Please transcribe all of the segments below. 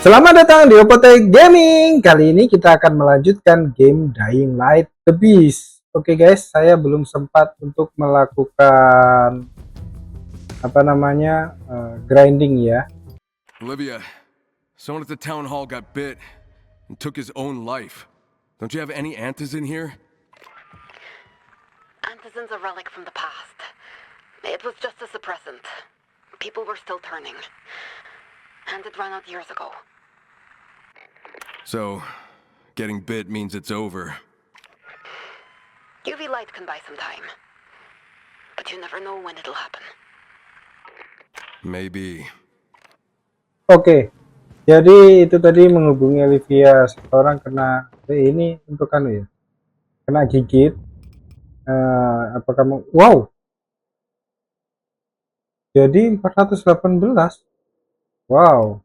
Selamat datang di Opotek Gaming. Kali ini kita akan melanjutkan game Dying Light The Beast. Oke guys, saya belum sempat untuk melakukan grinding ya. Olivia, someone at the town hall got bit and took his own life. Don't you have any antizin here? Antizin's a relic from the past. It was just a suppressant. People were still turning. And it ran out years ago. So, getting bit means it's over. UV light can buy some time. But you never know when it'll happen. Maybe. Oke, jadi itu tadi menghubungi Olivia. Seorang kena ini untuk ya, kena gigit. Apa kamu? Wow. Jadi 418. Wow.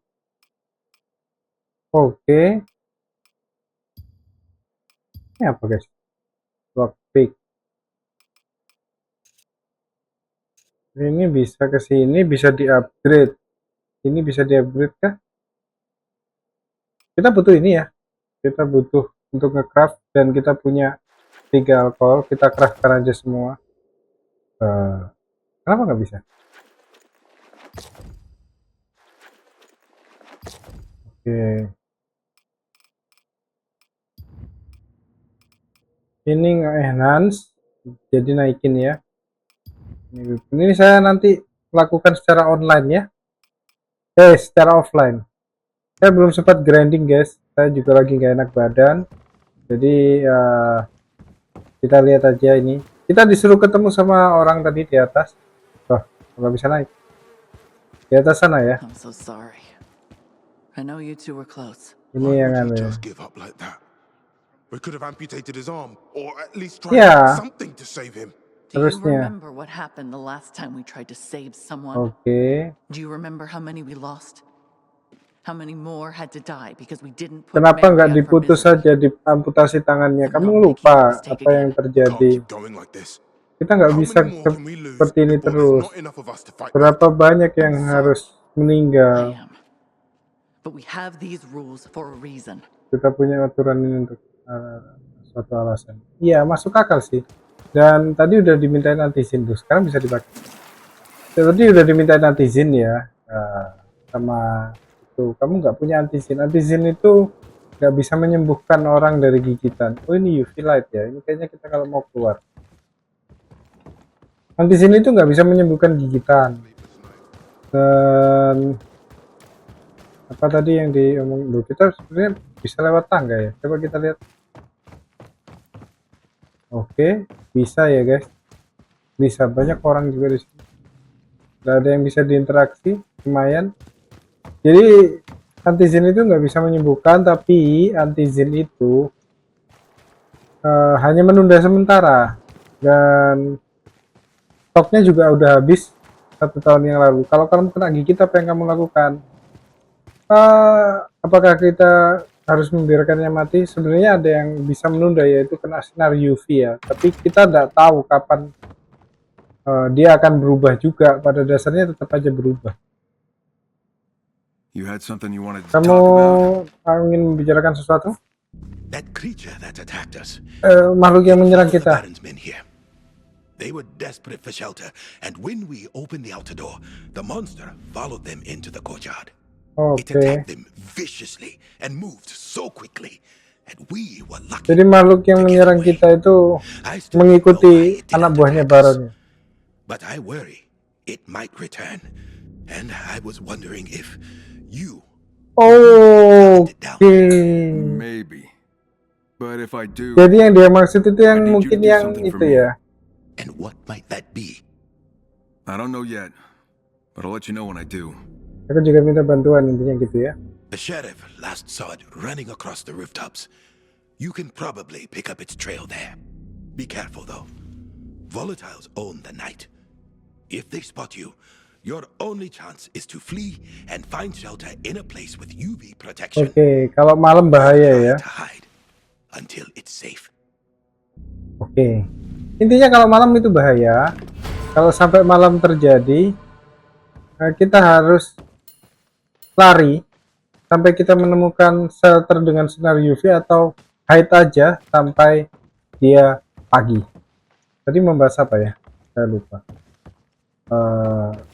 Oke. Ini apa guys? Lockpick. Ini bisa ke sini, bisa di-upgrade. Ini bisa di-upgrade kah? Kita butuh ini ya. Kita butuh untuk nge-craft dan kita punya 3 alkohol. Kita craftkan aja semua. Kenapa nggak bisa? Oke. Ini nge-enhance, jadi naikin ya. Ini saya nanti lakukan secara online ya. Secara offline. Saya belum sempat grinding guys. Saya juga lagi nggak enak badan. Jadi kita lihat aja ini. Kita disuruh ketemu sama orang tadi di atas. Oh, nggak bisa naik. Di atas sana ya. I'm so sorry. I know you two were close. Ini yang Why would aneh. he just give up like that? We could have amputated his arm, or at least tried Yeah. something to save him. Do you Harusnya. remember what happened the last time we tried to save someone? Oke. Do you remember how many we lost? How many more had to die because we didn't put Kenapa Mary nggak out for diputus business? saja, diamputasi tangannya? I'm Kamu not lupa making a mistake apa yang again. Can't terjadi. keep going like this. Kita nggak How bisa many more can we lose seperti ini before terus. there's not enough of us to fight Berapa banyak yang I'm harus I meninggal? am. But we have these rules for a reason. Kita punya aturan ini untuk suatu alasan. Iya, masuk akal sih. Dan tadi udah dimintain antizin tuh, sekarang bisa dipakai. Tadi udah dimintain antizin ya, sama itu. Kamu nggak punya antizin. Antizin itu nggak bisa menyembuhkan orang dari gigitan. Oh ini UV light ya. Ini kayaknya kita kalau mau keluar. Antizin itu nggak bisa menyembuhkan gigitan. Dan apa tadi yang diomong dulu, kita sebenarnya bisa lewat tangga ya. Coba kita lihat. Oke, bisa ya guys. Bisa, banyak orang juga di sini. Gak ada yang bisa diinteraksi, lumayan. Jadi antizin itu nggak bisa menyembuhkan, tapi antizin itu hanya menunda sementara. Dan stoknya juga udah habis 1 tahun yang lalu. Kalau kamu kena gigit, apa yang kamu lakukan? Apakah kita harus membiarkannya mati? Sebenarnya ada yang bisa menunda, yaitu kena sinar UV ya. Tapi kita tidak tahu kapan dia akan berubah juga. Pada dasarnya tetap aja berubah. You had something you wanted to Kamu talk about? ingin membicarakan sesuatu? That creature that attacked us. Makhluk yang menyerang All the kita. Baron's men here. They were desperate for shelter, and when we opened the outer door, the monster followed them into the courtyard. It Oke. attacked them viciously and moved so quickly, and we were lucky. Jadi makhluk yang to get menyerang away. kita itu I still don't know why mengikuti it didn't anak buahnya attack us, Baronnya. but I worry it might return, and I was wondering if you. Oke. Maybe. But if I do, Jadi yang dia maksud itu yang I need you mungkin to do yang something itu for me. ya. And what might that be? I don't know yet. But I'll let you know when I do. Aku juga minta bantuan, intinya gitu ya. The sheriff last saw it running across the rooftops. You can probably pick up its trail there. Be careful though. Volatiles own the night. If they spot you, your only chance is to flee and find shelter in a place with UV protection. Oke, kalau malam bahaya ya. To hide until it's safe. Oke. Intinya kalau malam itu bahaya. Kalau sampai malam terjadi, kita harus lari sampai kita menemukan shelter dengan sinar UV atau hide aja sampai dia pagi. Tadi membahas apa ya? Saya lupa.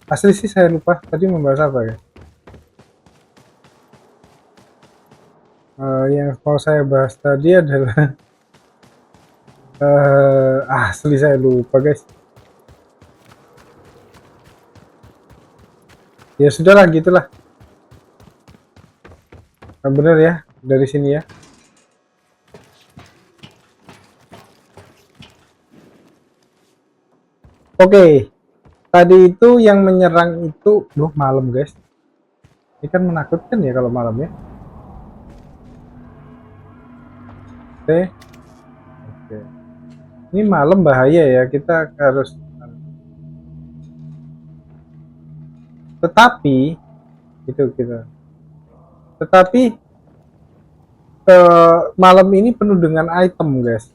Asli sih saya lupa tadi membahas apa ya. Yang mau saya bahas tadi adalah asli saya lupa guys. Ya sudahlah gitulah. Bener ya dari sini ya. Oke, tadi itu yang menyerang itu, malam guys. Ini kan menakutkan ya kalau malam ya. Oke, ini malam bahaya ya, kita harus. Tetapi itu kita. Tetapi malam ini penuh dengan item guys.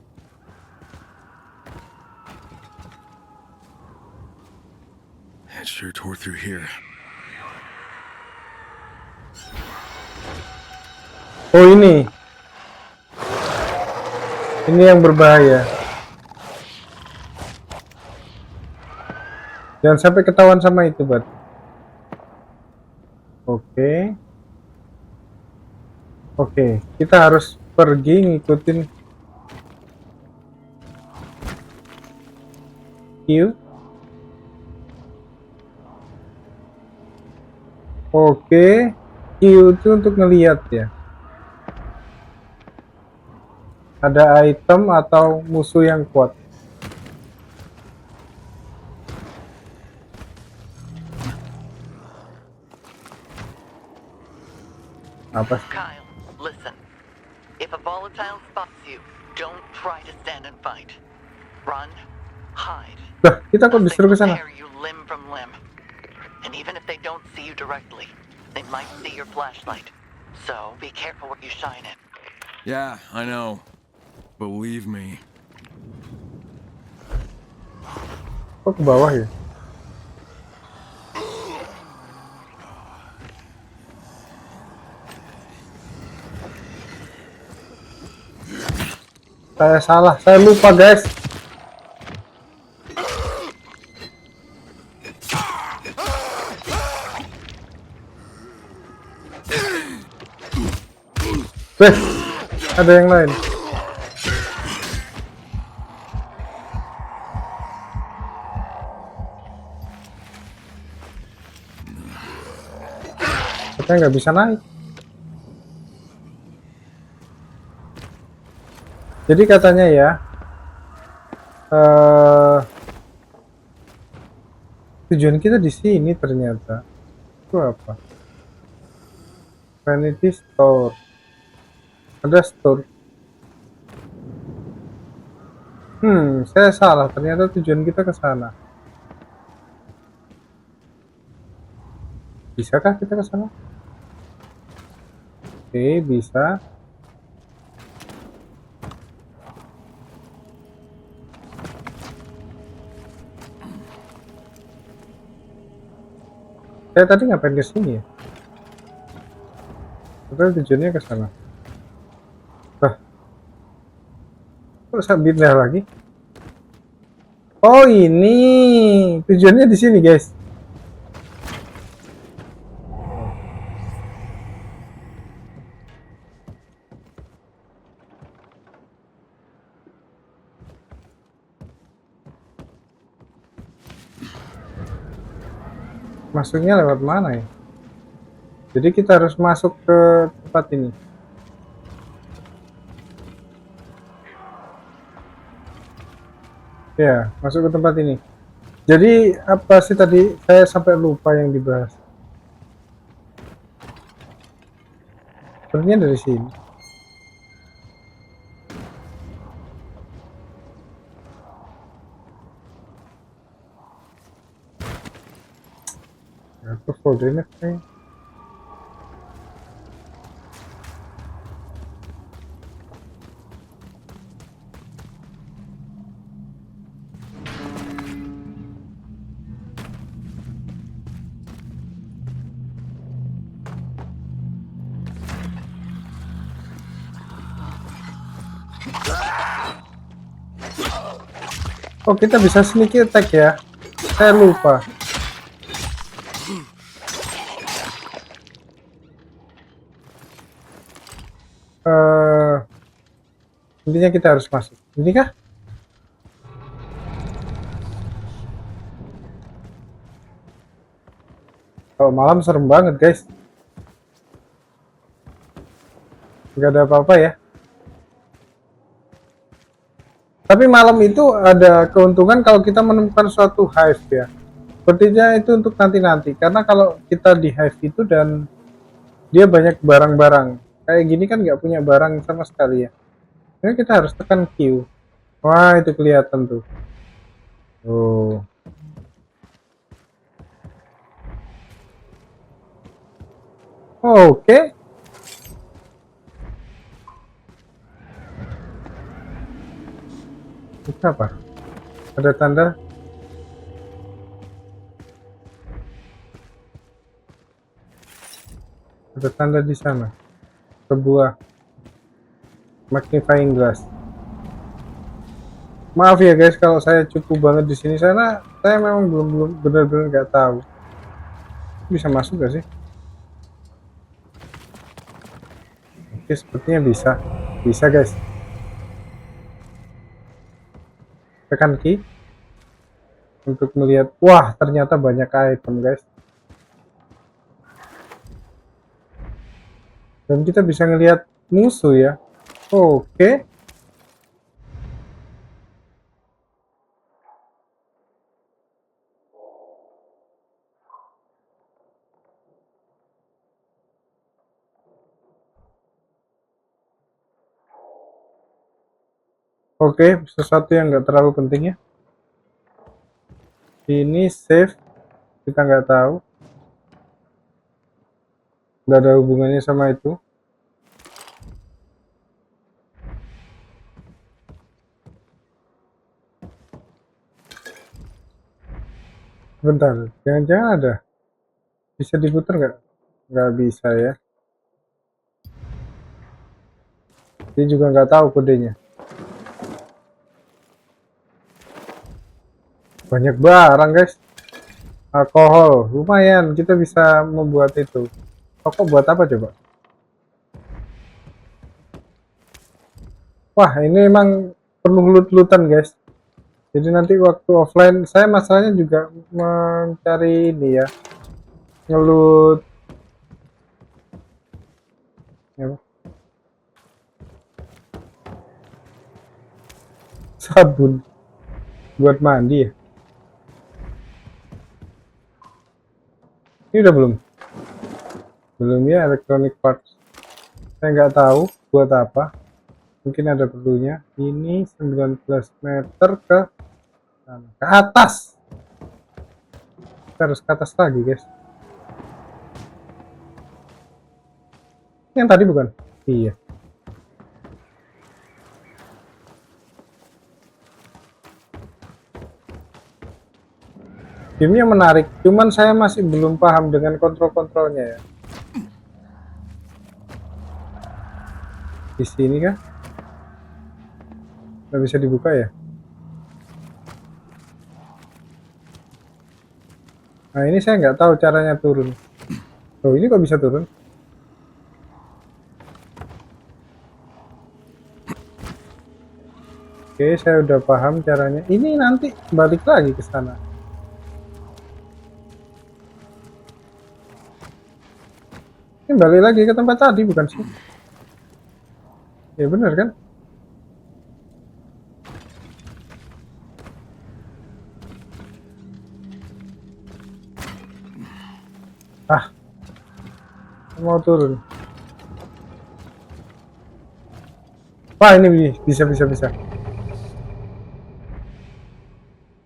It sure tore through here. Oh ini yang berbahaya. Jangan sampai ketahuan sama itu, Bat. Oke, kita harus pergi ngikutin Q. Oke, Q itu untuk ngelihat ya. Ada item atau musuh yang kuat. Apa? Kyle, listen. If a volatile spots you, don't try to stand and fight. Run, hide. Lah, kita kok Those disuruh ke things will sana? tear you limb from limb. And even if they don't see you directly, they might see your flashlight. So be careful where you shine it. Yeah, I know. Believe me. Kok ke bawah ya? Saya salah, saya lupa guys. Ada yang lain. Kita nggak bisa naik. Jadi katanya ya, tujuan kita di sini ternyata itu apa? Vanity Store. Ada store. Saya salah. Ternyata tujuan kita ke sana. Bisakah kita ke sana? Oke, bisa. Saya tadi ngapain ke sini ya? Padahal tujuannya ke sana. Kok saya pindah lagi? Oh ini tujuannya di sini guys. Masuknya lewat mana ya? Jadi kita harus masuk ke tempat ini. Ya, masuk ke tempat ini. Jadi apa sih tadi saya sampai lupa yang dibahas. Sebenarnya dari sini. Ya, aku foldernya kayak. Oh, kita bisa sneak attack ya. Saya lupa. Intinya kita harus masuk. Ini kah? Kalau malam serem banget, guys. Nggak ada apa-apa ya. Tapi malam itu ada keuntungan kalau kita menemukan suatu hive ya. Sepertinya itu untuk nanti-nanti. Karena kalau kita di hive itu dan dia banyak barang-barang. Kayak gini kan nggak punya barang sama sekali ya. Jadi kita harus tekan Q. Wah, itu kelihatan tuh. Oh. Oke. Itu apa? Ada tanda. Ada tanda di sana. Sebuah magnifying glass. Maaf ya guys kalau saya cukup banget di sini, sana saya memang belum benar-benar nggak tahu. Bisa masuk gak sih? Oke, sepertinya bisa. Bisa guys. Tekan key untuk melihat. Wah, ternyata banyak item guys. Dan kita bisa ngelihat musuh ya. Oke. Oke, sesuatu yang nggak terlalu penting ya. Ini save, kita nggak tahu. Nggak ada hubungannya sama itu. Bentar, jangan-jangan ada. Bisa diputar nggak? Nggak bisa ya. Dia juga nggak tahu kodenya. Banyak barang guys. Alkohol, lumayan. Kita bisa membuat itu. Rokok buat apa coba? Wah, ini emang penuh loot-lootan guys. Jadi nanti waktu offline, saya masalahnya juga mencari ini ya. Ngeloot. Ya, sabun. Buat mandi ya. Ini udah belum? Belum ya, electronic parts. Saya nggak tahu buat apa. Mungkin ada perlunya. Ini 19 meter ke sana. Ke atas. Kita harus ke atas lagi, guys. Yang tadi bukan? Iya. Gamenya menarik, cuman saya masih belum paham dengan kontrol-kontrolnya ya. Di sini kah? Nggak bisa dibuka ya? Nah ini saya nggak tahu caranya turun. Oh ini kok bisa turun? Oke, saya udah paham caranya. Ini nanti balik lagi ke sana. Ini balik lagi ke tempat tadi bukan sih? Ya benar kan? Ah, mau turun. Wah ini bisa.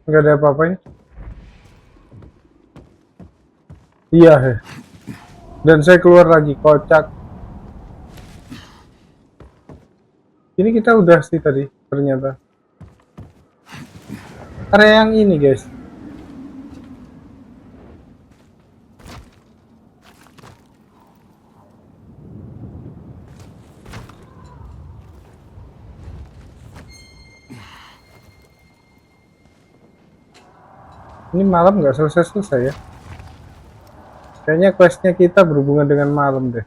Nggak ada apa-apa ini. Iya, he. Dan saya keluar lagi, kocak. Ini kita udah sih tadi, ternyata. Area yang ini, guys. Ini malam nggak selesai-selesai ya. Kayaknya questnya kita berhubungan dengan malam deh.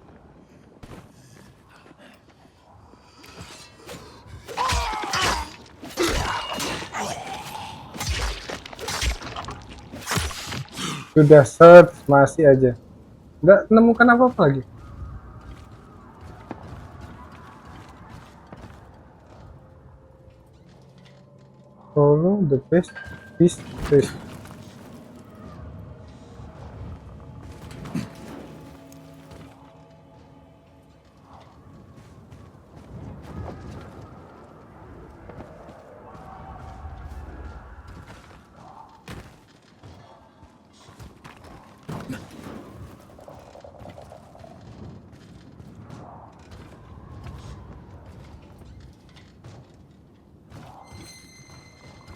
Sudah search, masih aja nggak menemukan apa-apa lagi. Follow the beast.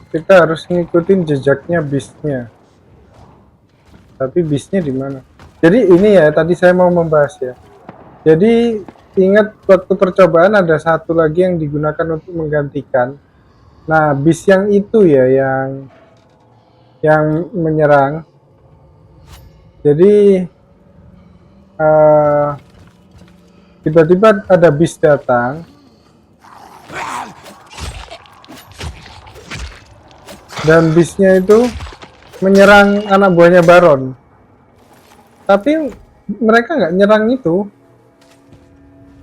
Kita harus ngikutin jejaknya beastnya. Tapi beastnya di mana? Jadi ini ya, tadi saya mau membahas ya. Jadi ingat waktu percobaan ada satu lagi yang digunakan untuk menggantikan. Nah, beast yang itu ya yang menyerang. Jadi tiba-tiba ada beast datang. Dan beastnya itu menyerang anak buahnya Baron. Tapi mereka nggak nyerang itu.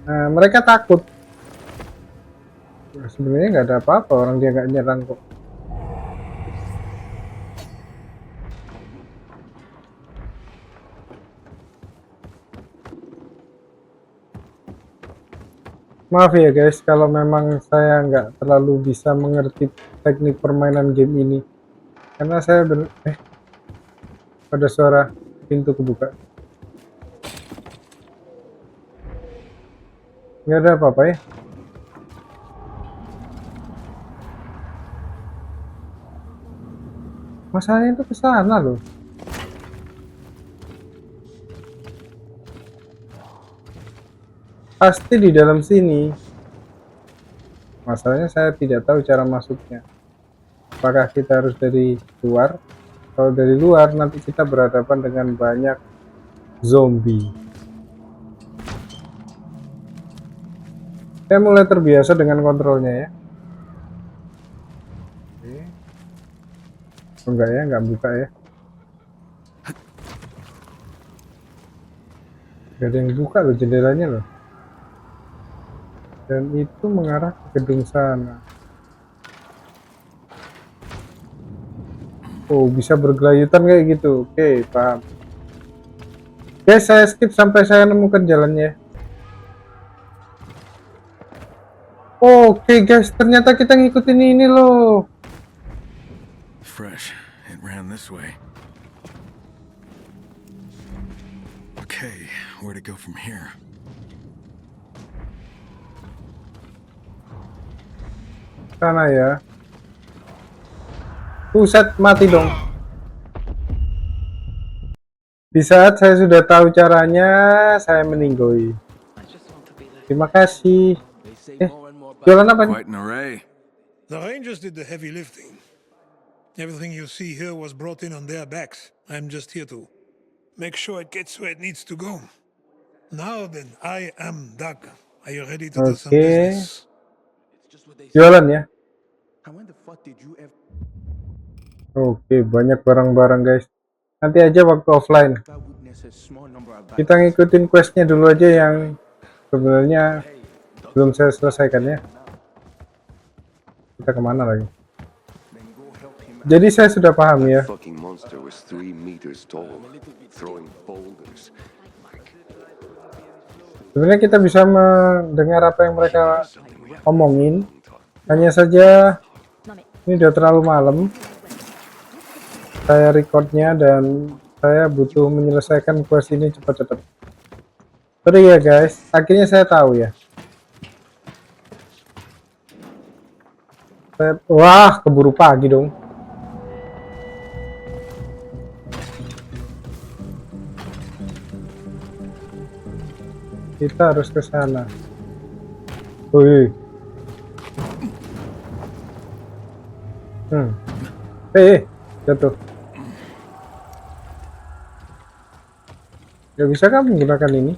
Nah, mereka takut. Nah, sebenarnya nggak ada apa-apa, orang dia nggak nyerang kok. Maaf ya guys, kalau memang saya nggak terlalu bisa mengerti teknik permainan game ini. Karena saya ada suara pintu kebuka. Nggak ada apa-apa ya. Masalahnya itu ke sana loh. Pasti di dalam sini. Masalahnya saya tidak tahu cara masuknya. Apakah kita harus dari luar? Kalau dari luar nanti kita berhadapan dengan banyak zombie. Saya mulai terbiasa dengan kontrolnya ya. Oke. Enggak ya, nggak buka ya. Gak ada yang buka loh jendelanya loh. Dan itu mengarah ke gedung sana. Oh, bisa bergelayutan kayak gitu. Oke, paham. Guys, saya skip sampai saya nemukan jalannya. Oke guys, ternyata kita ngikutin ini loh. Fresh. It ran this way. Okay, where to go from here? Sana ya. Buset, mati dong. Di saat saya sudah tahu caranya, saya meninggoy. Terima kasih. Jualan apa nih? Quite an array. The Rangers did the heavy lifting. Everything you see here was brought in on their backs. I'm just here to make sure it gets where it needs to go. Now then, I am Doug. Are you ready to do some Oke. business? Jualan ya. Oke, banyak barang-barang guys. Nanti aja waktu offline. Kita ngikutin questnya dulu aja yang sebenarnya belum saya selesaikan ya. Kita kemana lagi? Jadi saya sudah paham ya. Fucking monster was 3 meters tall, throwing boulders. Sebenarnya kita bisa mendengar apa yang mereka omongin. Hanya saja ini udah terlalu malam. Saya recordnya dan saya butuh menyelesaikan quest ini cepat-cepat. Sorry ya guys, akhirnya saya tahu ya. Wah, keburu pagi dong. Kita harus ke sana. Wih. Jatuh. Gak bisa kan menggunakan ini?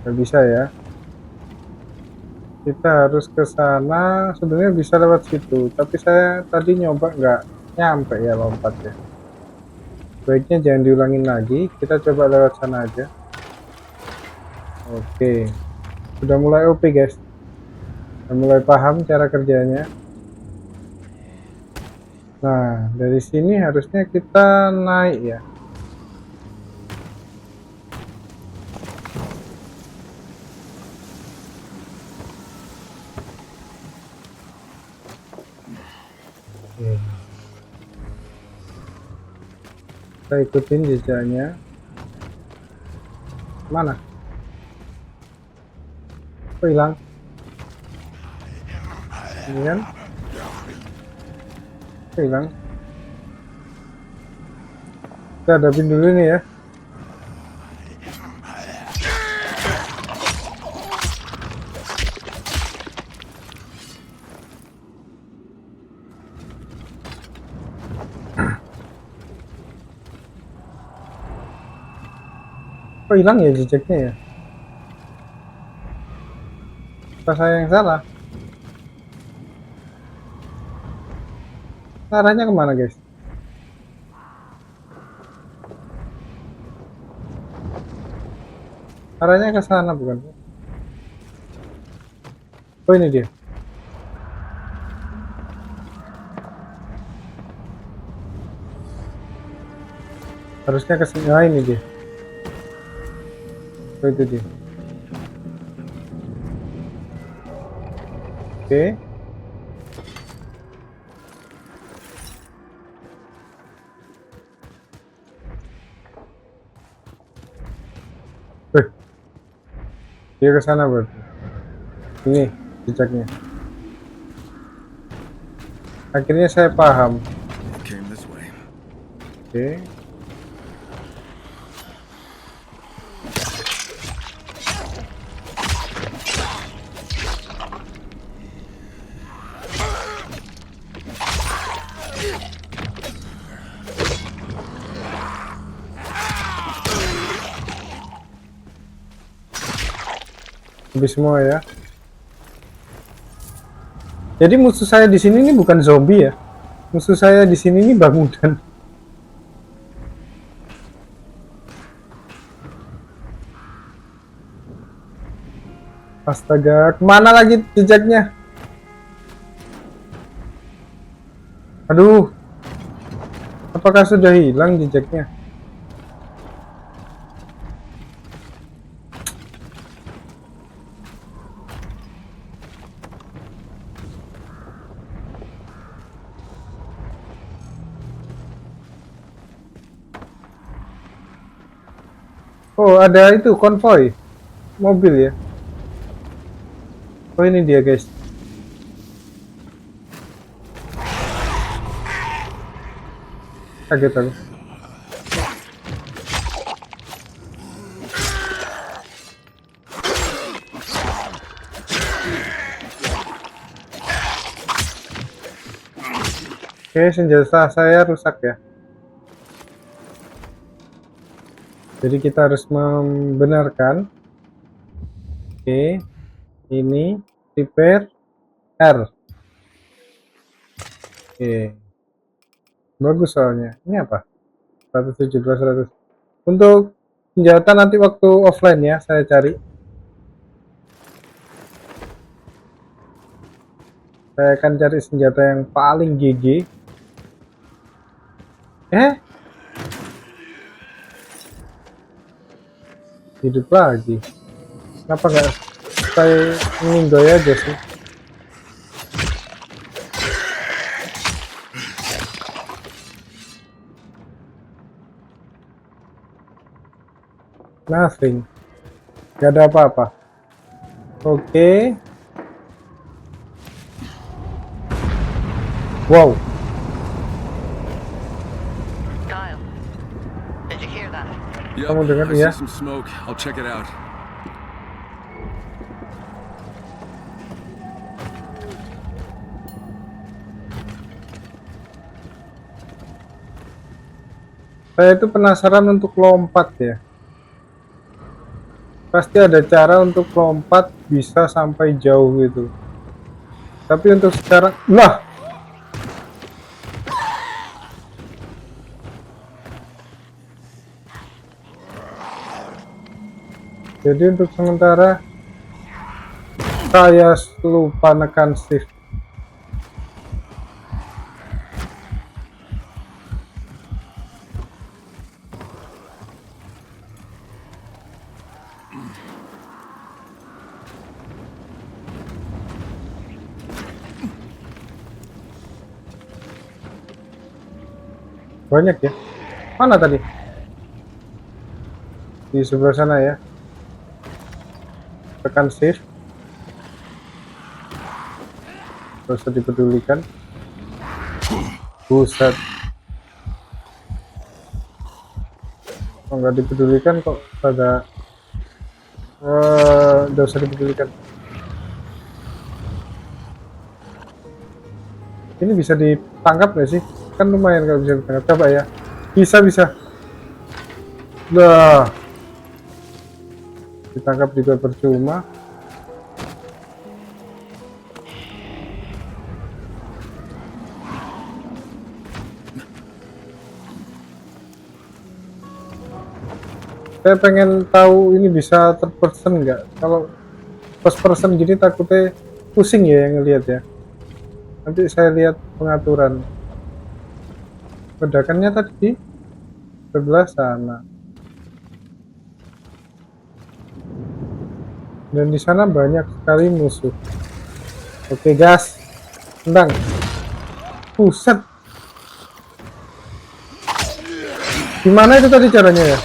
Gak bisa ya. Kita harus ke sana. Sebenarnya bisa lewat situ, tapi saya tadi nyoba nggak nyampe ya lompatnya. Baiknya jangan diulangin lagi. Kita coba lewat sana aja. Oke, sudah mulai OP guys. Sudah mulai paham cara kerjanya. Nah, dari sini harusnya kita naik ya. Oke. Kita ikutin jejaknya. Mana? Kok hilang? Ini kan? Kok hilang? Kita hadapin dulu nih ya. Kok hilang ya jejaknya ya? Apa saya yang salah? Arahnya kemana guys? Arahnya ke sana bukan? Oh ini dia. Harusnya ke sini. Nah, ini dia. Oh itu dia. Oke. Dia ke sana berarti. Ini jejaknya. Akhirnya saya paham. Came this way. Oke. Habis semua ya. Jadi musuh saya di sini ini bukan zombie ya. Musuh saya di sini ini bangunan. Astaga, kemana lagi jejaknya? Aduh, apakah sudah hilang jejaknya? Oh, ada itu konvoy mobil ya. Oh, ini dia guys. Kaget aku. Oke, senjata saya rusak ya. Jadi kita harus membenarkan. Oke, ini repair R. Oke, bagus soalnya. Ini apa? 117 100. Untuk senjata nanti waktu offline ya, saya cari. Saya akan cari senjata yang paling GG. Hidup lagi. Kenapa nggak saya meninggal aja sih? Nothing. Gak ada apa-apa. Oke. Wow. Kyle, did you hear that? Yep, Kamu dengar I ya? see some smoke. I'll check it out. Saya itu penasaran untuk lompat ya. Pasti ada cara untuk lompat bisa sampai jauh gitu. Tapi untuk sekarang, lah. Jadi untuk sementara saya lupa nekan shift. Banyak ya. Mana tadi? Di sebelah sana ya. Tekan shift. Gak usah dipedulikan. Buset. Oh, nggak dipedulikan kok pada. Gak usah dipedulikan. Ini bisa ditangkap nggak sih? Kan lumayan kalau bisa ditangkap. Coba ya. Bisa. Dah. Ditangkap juga percuma. Saya pengen tahu ini bisa third person nggak? Kalau first person gini takutnya pusing ya yang ngelihat ya. Nanti saya lihat pengaturan. Ledakannya tadi di sebelah sana. Dan di sana banyak sekali musuh. Oke, gas. Tendang. Buset. Gimana itu tadi caranya ya?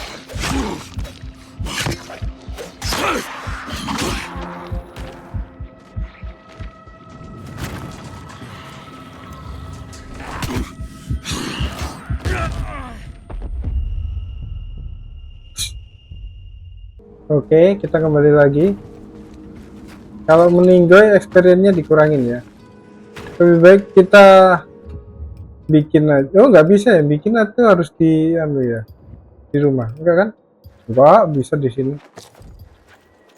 Oke, kita kembali lagi. Kalau meninggoy experience-nya dikurangin ya. Lebih baik kita bikin aja. Oh, nggak bisa ya, bikin itu harus di ya, di rumah. Enggak kan? Enggak, bisa di sini.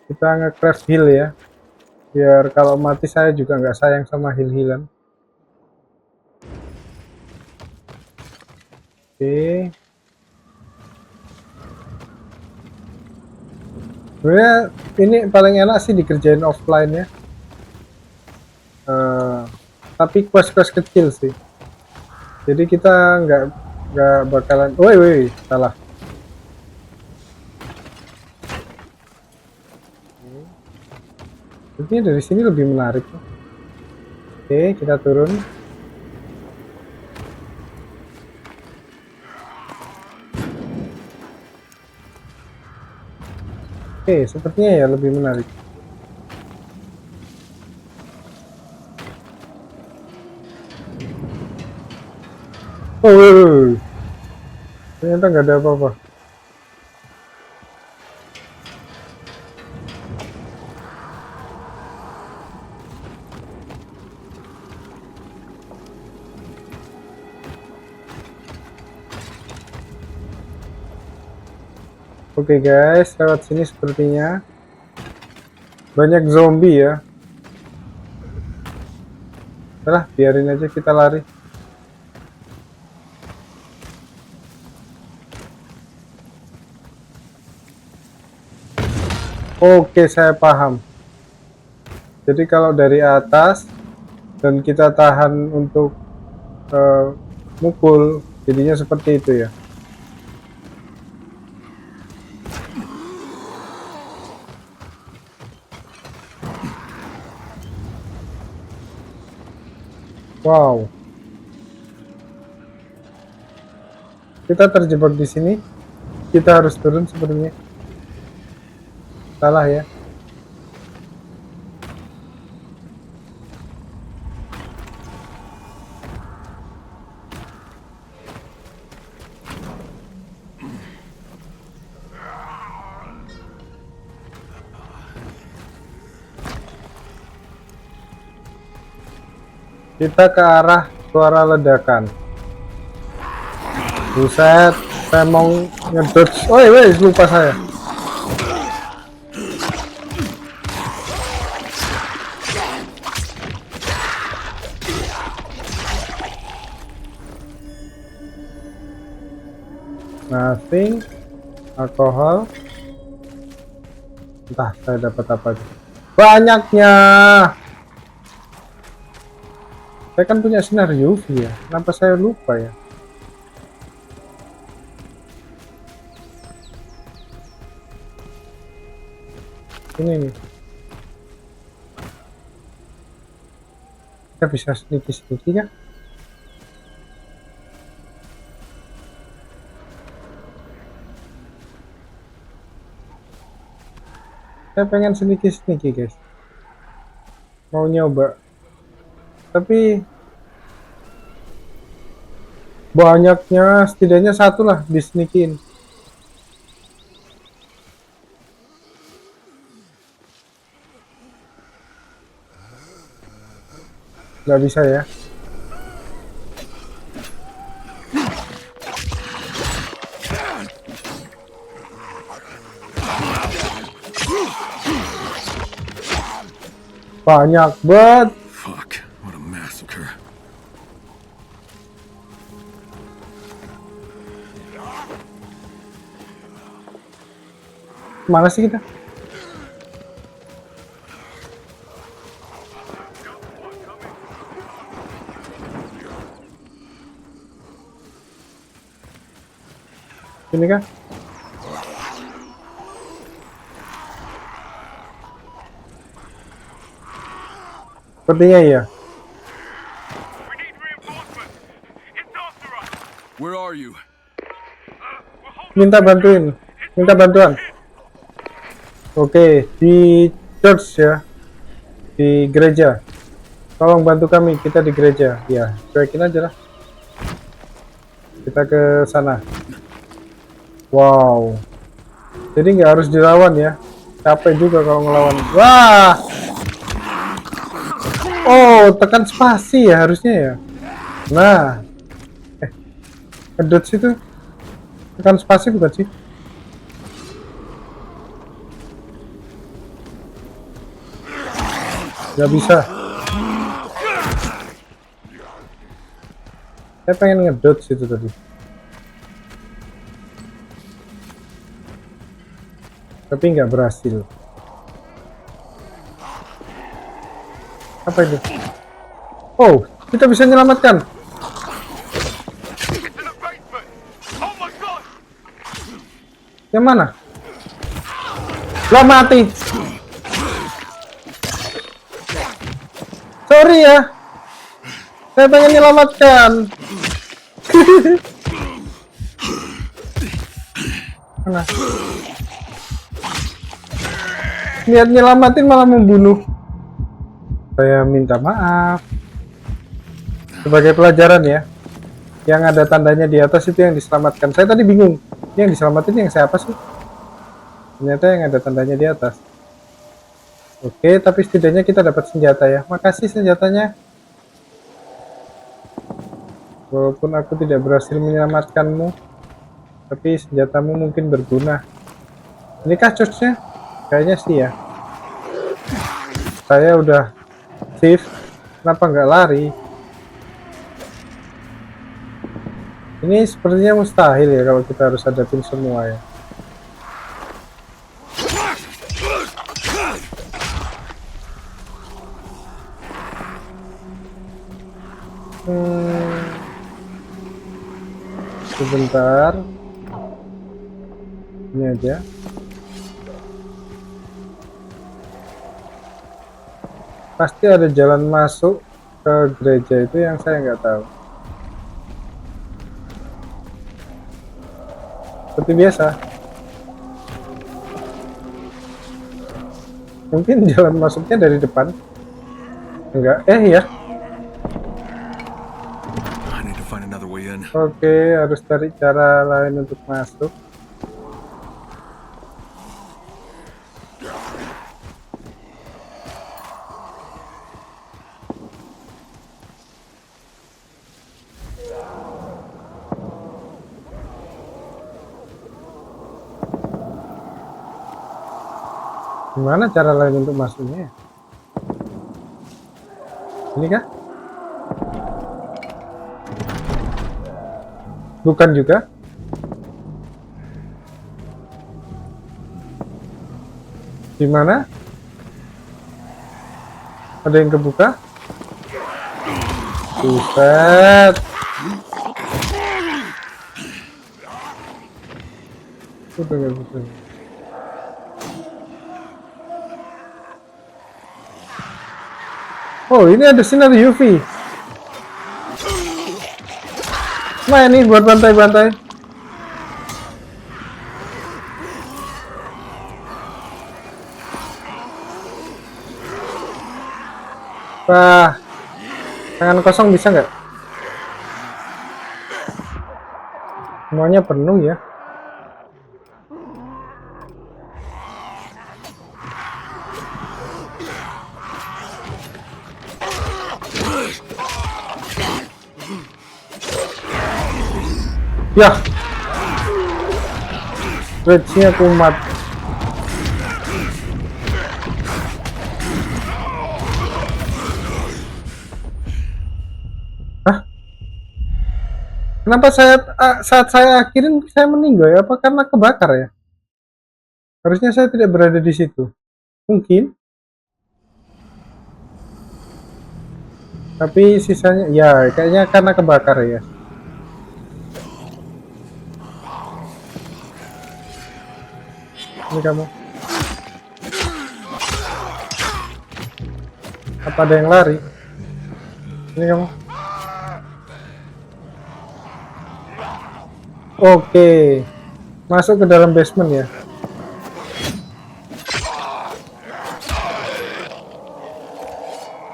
Kita nge-craft heal ya. Biar kalau mati saya juga nggak sayang sama heal-healan. Oke. Sebenarnya ini paling enak sih dikerjain offline ya. Tapi quest-quest kecil sih. Jadi kita nggak bakalan. Woi, salah. Ini dari sini lebih menarik. Oke, kita turun. Oke, sepertinya ya lebih menarik. Oh, ternyata nggak ada apa-apa. Oke guys, lewat sini sepertinya banyak zombie ya. Udah, biarin aja kita lari. Oke, saya paham. Jadi kalau dari atas dan kita tahan untuk mukul, jadinya seperti itu ya. Wow. Kita terjebak di sini. Kita harus turun sepertinya. Salah ya. Kita ke arah suara ledakan. Buset. Saya mau ngedodge. Oh iya, lupa saya. Nothing. Alkohol. Entah saya dapat apa. Banyaknya. Saya kan punya sinar UV ya. Kenapa saya lupa ya? Ini nih. Kita bisa sneaky ya. Saya pengen sneaky guys. Mau nyoba. Tapi banyaknya, setidaknya satu lah disnikin. Nggak bisa ya. Banyak banget. Fuck, what a massacre. Mana sih kita? Ini kan? Sepertinya iya. Where are you? Minta bantuin. Minta bantuan. Oke, di church ya. Di gereja. Tolong bantu kami, kita di gereja. Ya, cuekin aja lah. Kita ke sana. Wow. Jadi nggak harus dilawan ya. Capek juga kalau ngelawan. Wah. Oh, tekan spasi ya harusnya ya. Nah. Ngedot situ. Tekan spasi bukan sih? Nggak bisa. Saya pengen ngedot situ tadi. Tapi nggak berhasil. Apa itu? Oh, kita bisa menyelamatkan. Yang mana? Lo mati. Sorry ya. Saya pengen menyelamatkan. Mana? Niat nyelamatin malah membunuh. Saya minta maaf. Sebagai pelajaran ya. Yang ada tandanya di atas itu yang diselamatkan. Saya tadi bingung. Yang diselamatin yang siapa sih? Ternyata yang ada tandanya di atas. Oke, tapi setidaknya kita dapat senjata ya. Makasih senjatanya. Walaupun aku tidak berhasil menyelamatkanmu, tapi senjatamu mungkin berguna. Inikah church-nya? Kayaknya sih ya. Saya udah save, kenapa nggak lari? Ini sepertinya mustahil ya kalau kita harus hadapin semua ya. Sebentar. Ini aja. Pasti ada jalan masuk ke gereja itu yang saya nggak tahu. Seperti biasa. Mungkin jalan masuknya dari depan. Enggak, ya. I need to find another way in. Oke, harus cari cara lain untuk masuk. Gimana cara lain untuk masuknya? Ini kah? Bukan juga. Gimana? Ada yang kebuka? Buset. Udah nggak bisa. Oh, ini ada sinar UV. Nah, ini buat bantai-bantai. Wah, tangan kosong bisa nggak? Semuanya penuh ya. Ya, rednya kumat. Hah? Kenapa saat saya akhirin saya meninggal ya? Apa karena kebakar ya? Harusnya saya tidak berada di situ. Mungkin. Tapi sisanya ya kayaknya karena kebakar ya. Ini kamu. Apa ada yang lari? Ini kamu. Oke. Masuk ke dalam basement ya.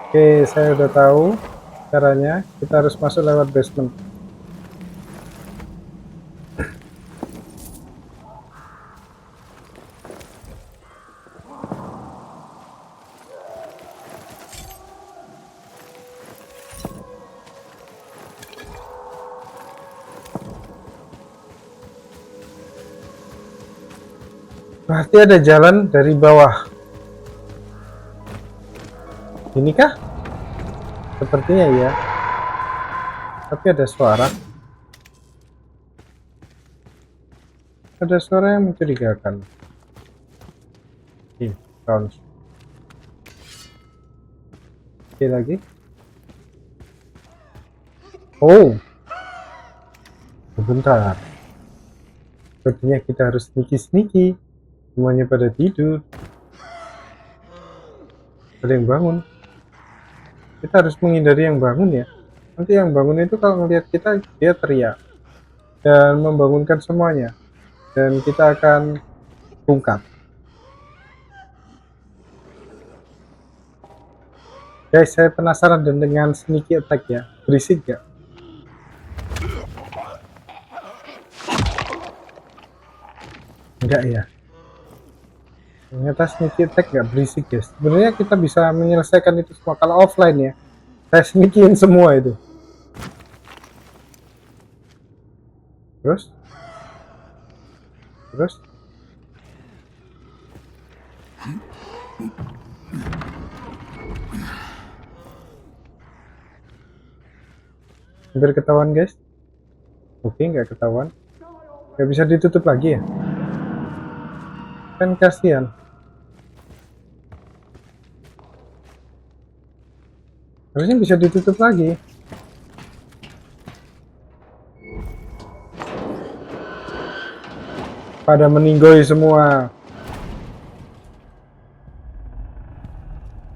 Oke, saya udah tahu caranya. Kita harus masuk lewat basement. Berarti ada jalan dari bawah. Ini kah? Sepertinya ya. Tapi ada suara. Ada suara yang mencurigakan. Sounds. Oke lagi. Oh. Sebentar. Sepertinya kita harus sneaky. Semuanya pada tidur. Ada yang bangun. Kita harus menghindari yang bangun ya. Nanti yang bangun itu kalau melihat kita, dia teriak. Dan membangunkan semuanya. Dan kita akan bungkam. Guys, saya penasaran dengan sneaky attack ya. Berisik gak? Enggak ya. Ternyata sneaky attack gak berisik guys. Sebenarnya kita bisa menyelesaikan itu semua kalau offline ya. Saya sneakyin semua itu. Terus? Hampir ketahuan guys. Oke, nggak ketahuan. Nggak bisa ditutup lagi ya. Kan kasihan. Harusnya bisa ditutup lagi. Pada meninggoy semua.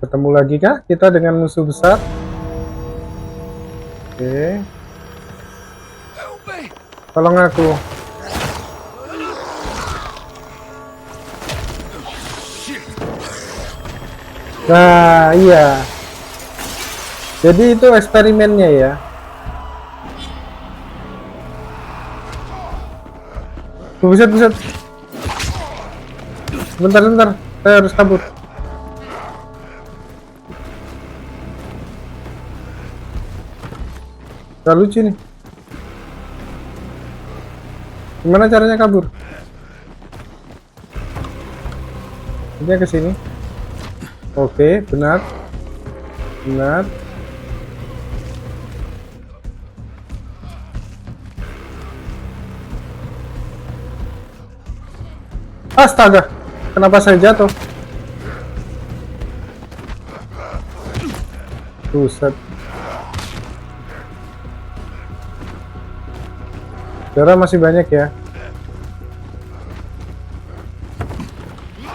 Ketemu lagi kah kita dengan musuh besar? Oke. Tolong aku. Nah, iya. Jadi itu eksperimennya ya. Buset. Sebentar. Saya harus kabur. Gak lucu nih. Gimana caranya kabur? Dia ke sini. Oke, benar. Benar. Astaga, kenapa saya jatuh? Buset. Darah masih banyak ya.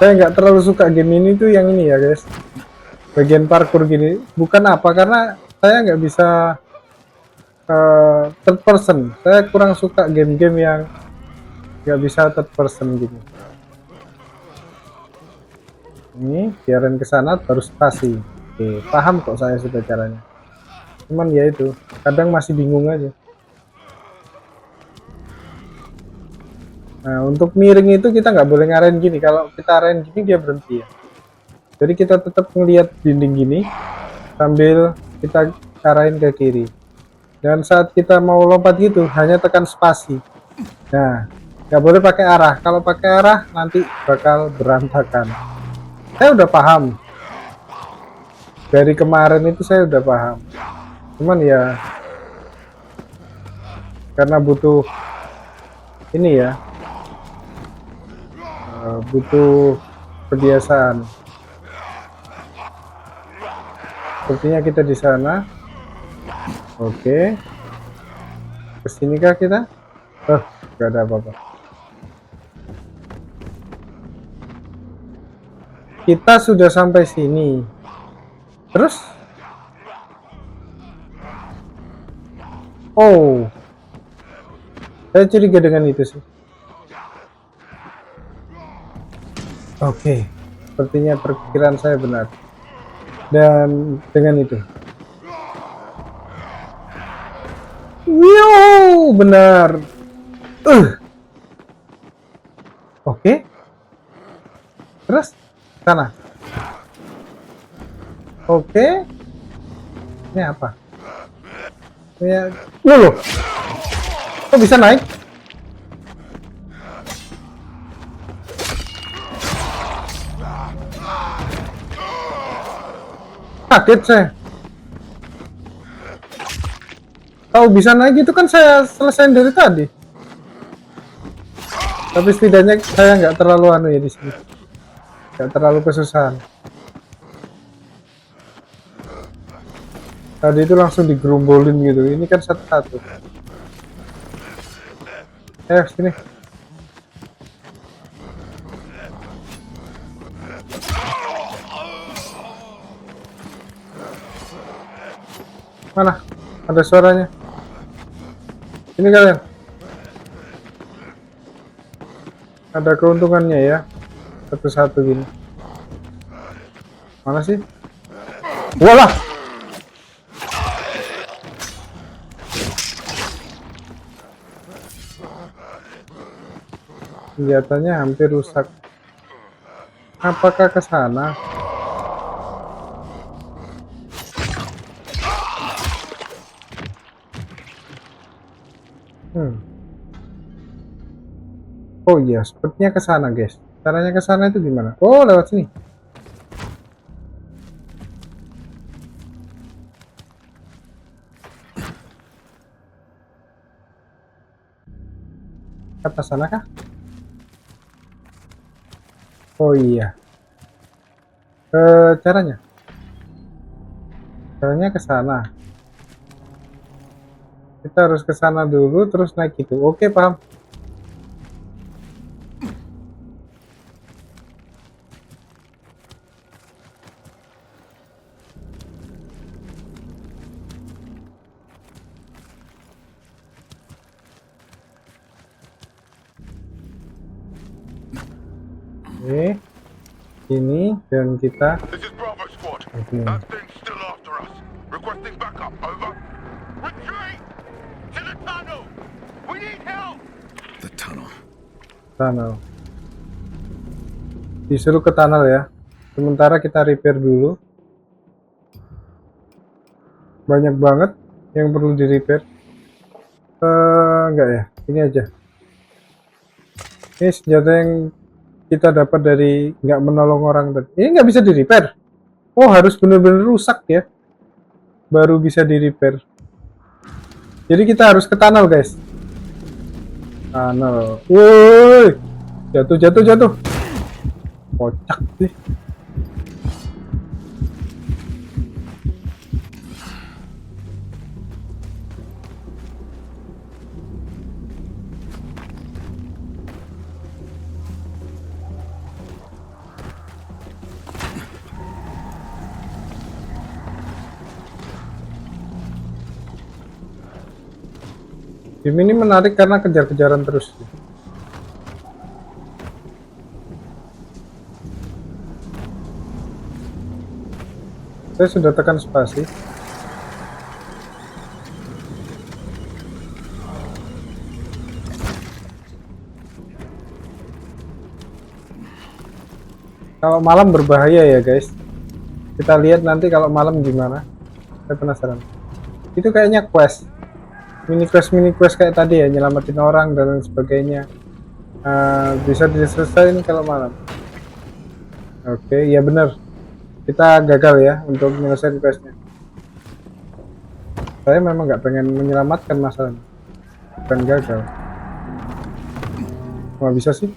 Saya nggak terlalu suka game ini tuh yang ini ya guys. Bagian parkour gini. Bukan apa, karena saya nggak bisa third person. Saya kurang suka game-game yang nggak bisa third person gini. Ini biarin ke sana terus spasi. Oke, paham kok saya sudah caranya. Cuman ya itu, kadang masih bingung aja. Nah, untuk miring itu kita nggak boleh ngarahin gini. Kalau kita arahin gini dia berhenti ya. Jadi kita tetap ngelihat dinding gini sambil kita arahin ke kiri. Dan saat kita mau lompat gitu hanya tekan spasi. Nah, nggak boleh pakai arah. Kalau pakai arah nanti bakal berantakan. Saya udah paham. Dari kemarin itu saya udah paham. Cuman ya karena butuh ini ya. Butuh kebiasaan. Sepertinya kita di sana. Oke. Kesini kah kita? Oh, nggak ada apa-apa. Kita sudah sampai sini. Terus? Oh. Saya curiga dengan itu sih. Oke, sepertinya perkiraan saya benar. Dan dengan itu. Wow, benar. Oke. Terus sana. Oke. Ini apa? Ya, loh. Kok bisa naik? Kaget saya. Tahu bisa naik itu kan saya selesaiin dari tadi. Tapi setidaknya saya nggak terlalu anu ya di sini. Nggak terlalu kesusahan. Tadi itu langsung digerombolin gitu. Ini kan satu-satu. Sini. Mana? Ada suaranya. Ini kalian. Ada keuntungannya ya. Satu-satu gini. Mana sih? Walah. Senjatanya hampir rusak. Apakah ke sana? Oh iya, sepertinya ke sana, guys. Caranya ke sana itu gimana? Oh, lewat sini. Atas sana kah? Oh iya. Caranya. Caranya ke sana. Kita harus ke sana dulu terus naik itu. Oke, paham. Oke. Ini dan kita. This is Bravo Squad. Okay. That thing's still after us. Requesting backup. Over. Retreat to the tunnel. We need help. The tunnel. Tunnel. Disuruh ke tunnel ya. Sementara kita repair dulu. Banyak banget yang perlu di repair. Enggak ya. Ini aja. Ini senjata yang kita dapat dari nggak menolong orang tadi? Ini nggak bisa di repair. Oh, harus bener-bener rusak ya, baru bisa di repair. Jadi kita harus ke tunnel, guys. Tunnel. Woi, jatuh. Kocak sih. Game ini menarik karena kejar-kejaran terus. Saya sudah tekan spasi. Kalau malam berbahaya ya guys. Kita lihat nanti kalau malam gimana. Saya penasaran. Itu kayaknya quest. Mini quest kayak tadi ya, nyelamatin orang dan lain sebagainya. Bisa diselesaikan kalau malam. Oke, ya benar. Kita gagal ya untuk menyelesaikan questnya. Saya memang nggak pengen menyelamatkan masalahnya, bukan gagal. Nggak bisa sih.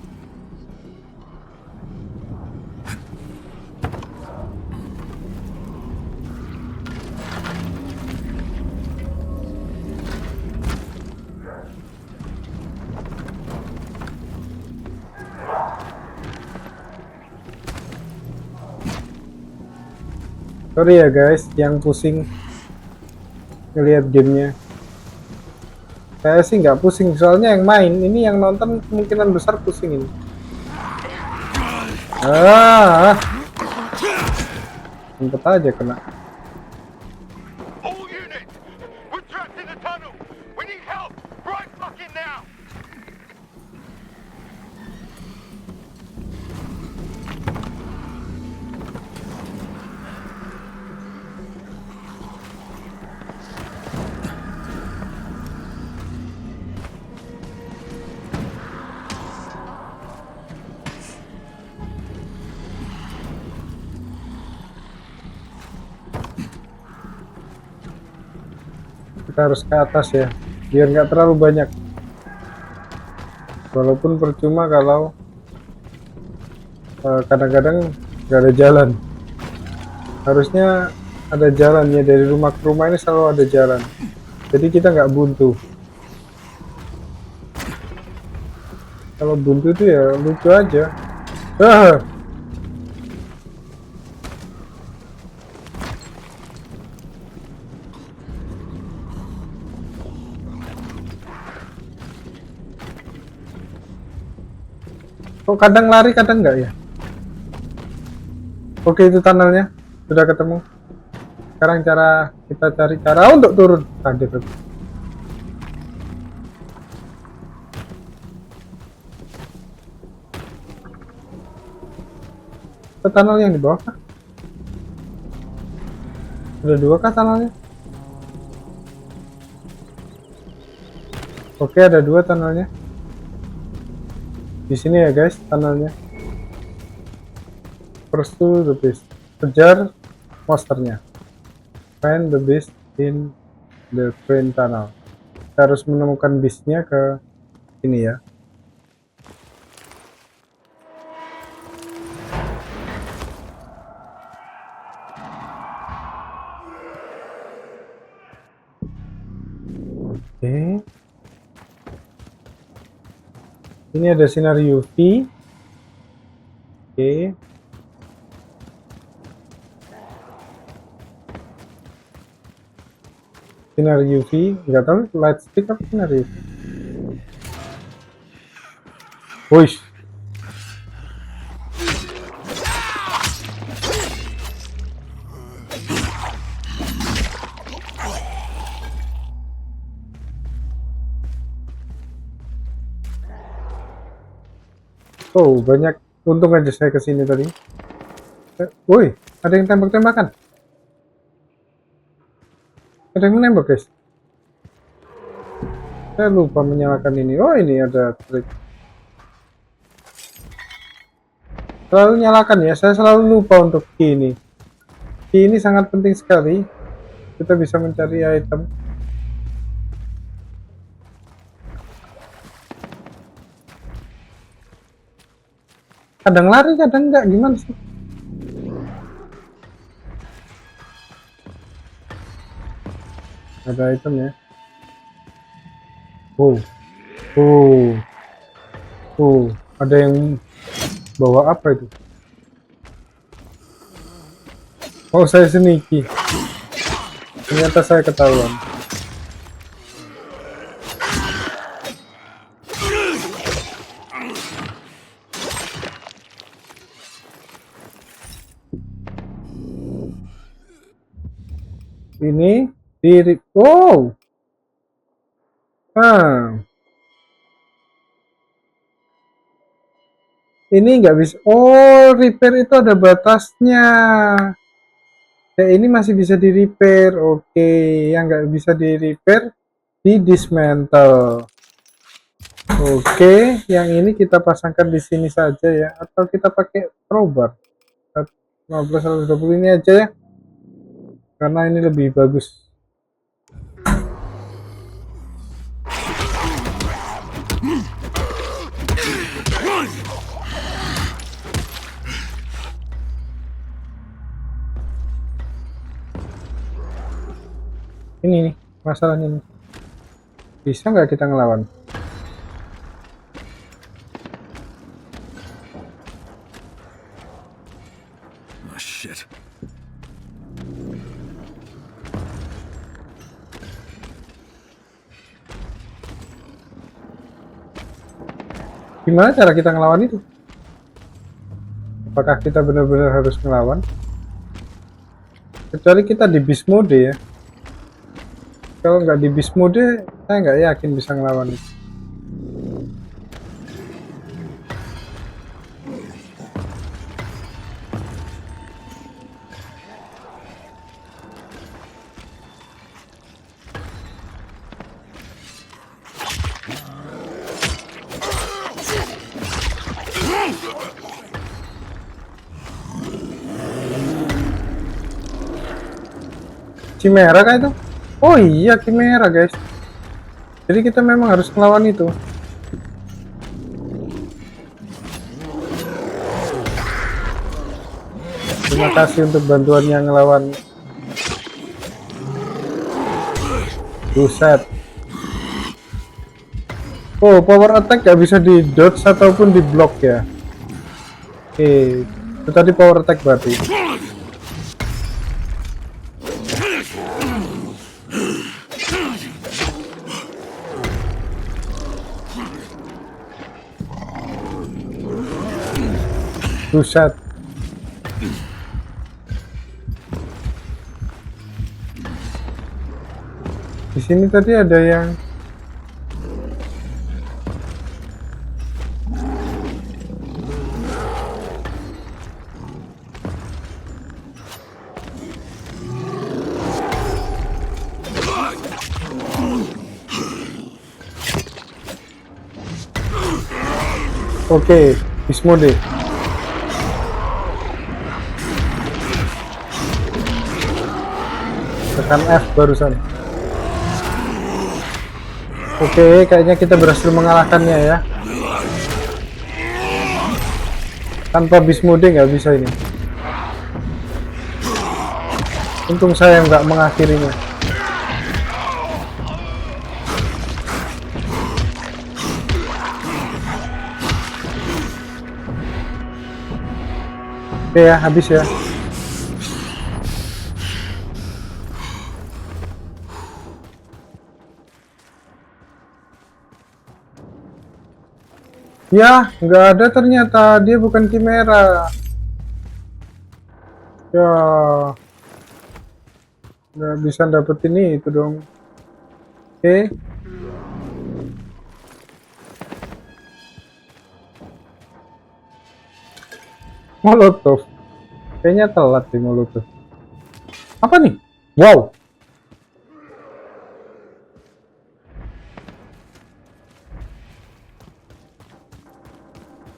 Sorry ya guys, yang pusing ngelihat gamenya. Saya sih nggak pusing, soalnya yang main ini, yang nonton kemungkinan besar pusing ini. Sempet aja kena. All units! We're trapped in the tunnel! We need help! Right fucking now! Kita harus ke atas ya, biar nggak terlalu banyak. Walaupun percuma kalau kadang-kadang nggak ada jalan. Harusnya ada jalan ya, dari rumah ke rumah ini selalu ada jalan. Jadi kita nggak buntu. Kalau buntu itu ya lucu aja. Kok kadang lari, kadang enggak ya? Oke, itu tunnelnya sudah ketemu. Sekarang kita cari cara untuk turun. Kaget aku. Ke tunnel yang di bawah kah? Ada dua kah tunnelnya? Oke, ada dua tunnelnya. Di sini ya guys, tunnelnya. First to the beast. Kejar monsternya. Find the beast in the train tunnel. Kita harus menemukan beastnya ke ini ya. Oke. Ini ada sinar UV. Oke. Sinar UV, nggak tahu light stick apa sinar UV. Wush. Oh, banyak. Untung aja saya kesini tadi. Woi, ada yang tembak-tembakan. Ada yang menembak, guys. Saya lupa menyalakan ini. Oh, ini ada trik. Selalu nyalakan ya, saya selalu lupa untuk key ini. Key ini sangat penting sekali. Kita bisa mencari item. Kadang lari, kadang enggak. Gimana sih? Ada item ya. Oh. Oh. Oh. Ada yang bawa apa itu? Oh, saya sneaky. Ternyata saya ketahuan. Ini diri. Oh. Ini nggak bisa. Oh, repair itu ada batasnya. Ya, ini masih bisa di repair. Oke, yang nggak bisa di repair di dismantle. Oke, yang ini kita pasangkan di sini saja ya, atau kita pakai crowbar. 15 120 ini aja ya, karena ini lebih bagus. Ini nih masalahnya nih, bisa nggak kita ngelawan? Oh, shit. Gimana cara kita ngelawan itu? Apakah kita benar-benar harus ngelawan? Kecuali kita di beast mode ya. Kalau nggak di beast mode, saya nggak yakin bisa ngelawan itu. Chimera kah itu? Oh iya, Chimera guys. Jadi kita memang harus melawan itu. Terima kasih untuk bantuannya ngelawan. Buset. Oh, power attack gak bisa di dodge ataupun di block ya. Oke, itu tadi power attack berarti. Buset. Di sini tadi ada yang oke, beast mode. Tekan F barusan. Oke, kayaknya kita berhasil mengalahkannya ya. Tanpa beast mode nggak bisa ini. Untung saya nggak mengakhirinya. Oke ya, habis ya. Ya, nggak ada ternyata. Dia bukan Chimera. Ya, nggak bisa dapetin itu dong. Oke. Molotov. Kayaknya telat di Molotov. Apa nih? Wow.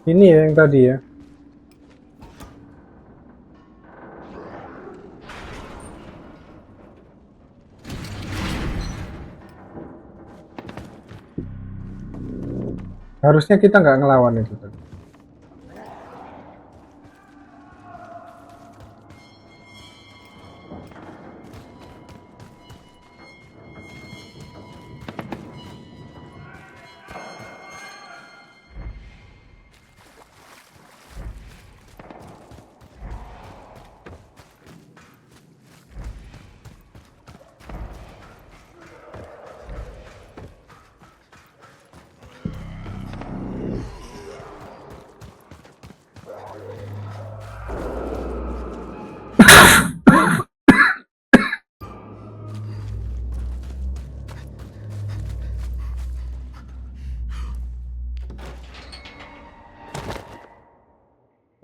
Ini ya yang tadi ya. Harusnya kita nggak ngelawan itu tadi.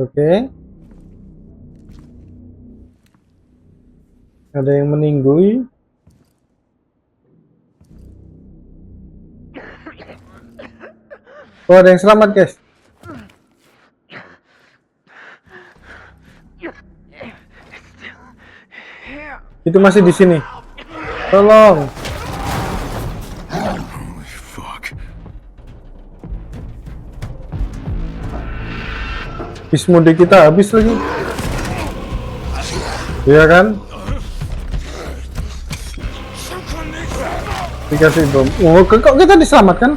Oke. Ada yang meninggalui. Oh, ada yang selamat, guys. Itu masih di sini. Tolong. Holy fuck. Bis mudik kita habis lagi. Iya kan? Dikasih bom. Oh, kok kita diselamatkan?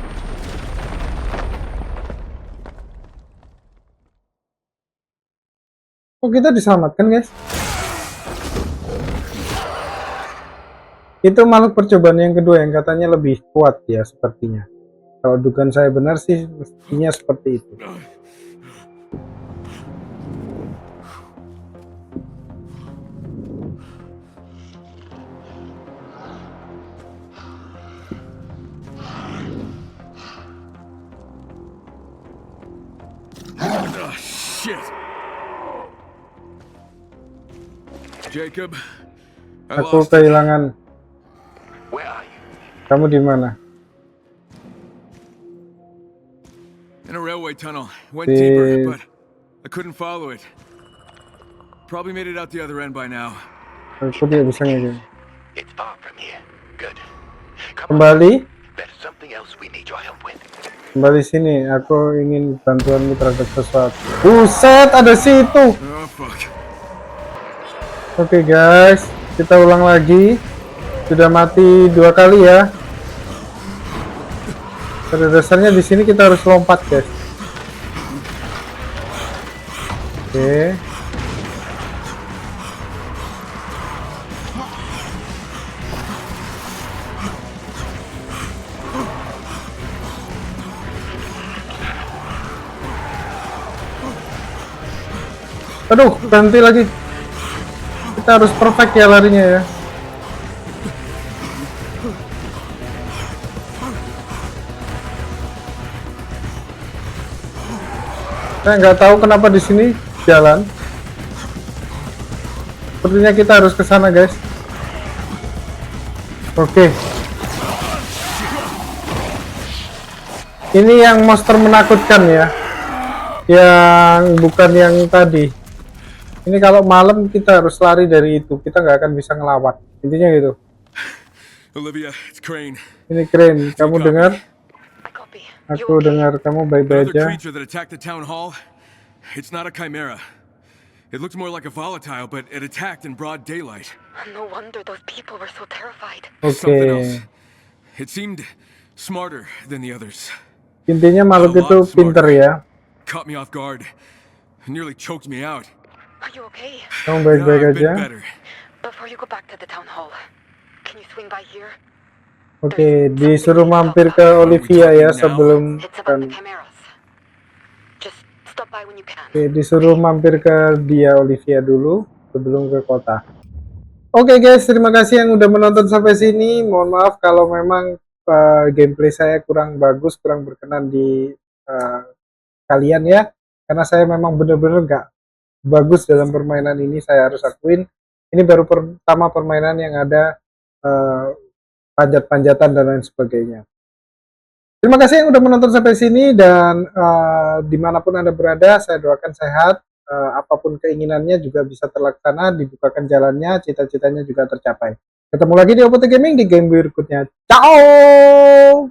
Kok kita diselamatkan, guys? Itu makhluk percobaan yang kedua yang katanya lebih kuat ya sepertinya. Kalau dugaan saya benar sih mestinya seperti itu. Oh, shit. Jacob, I Aku lost it. kehilangan. Where are you? Kamu di mana? In a railway tunnel. Went Di- deeper, but I couldn't follow it. Probably made it out the other end by now. Aku tidak bisa ngikutin. It's far from here. Good. Come on. Kembali, There's something else we need your help with. kembali sini. Aku ingin bantuanmu terhadap sesuatu. Buset, ada situ. Oh, fuck. Oke guys, kita ulang lagi. Sudah mati 2 kali ya. Pada dasarnya di sini kita harus lompat, guys. Oke. Aduh, berhenti lagi. Kita harus perfect ya larinya ya. Saya nggak tahu kenapa di sini jalan. Sepertinya kita harus ke sana, guys. Oke. Ini yang monster menakutkan ya. Yang bukan yang tadi. Ini kalau malam kita harus lari dari itu. Kita nggak akan bisa ngelawan. Intinya gitu. Olivia, it's Crane. Ini keren. Kamu dengar? I copy. Aku dengar kamu baik-baik Another aja. creature that attacked the town hall. It's not a chimera. It looks more like a volatile, but it attacked in broad daylight. No wonder those people were so terrified. Something Oke. else. It seemed smarter than the others. Intinya makhluk itu pinter ya. Caught me off guard. Nearly choked me out. Are you okay? Kamu Yeah, baik-baik I've been aja. better. Before you go back to the town hall, can you swing by here? Oke, disuruh mampir ke Olivia ya sebelum It's about the kan. chimeras. Just stop by when you can. Oke, disuruh mampir ke dia Olivia dulu sebelum ke kota. Oke guys, terima kasih yang udah menonton sampai sini. Mohon maaf kalau memang gameplay saya kurang bagus, kurang berkenan di kalian ya. Karena saya memang bener-bener nggak bagus dalam permainan ini, saya harus akuin. Ini baru pertama permainan yang ada panjat-panjatan dan lain sebagainya. Terima kasih yang udah menonton sampai sini dan dimanapun Anda berada, saya doakan sehat. Apapun keinginannya juga bisa terlaksana, dibukakan jalannya, cita-citanya juga tercapai. Ketemu lagi di Opote Gaming di game berikutnya. Ciao!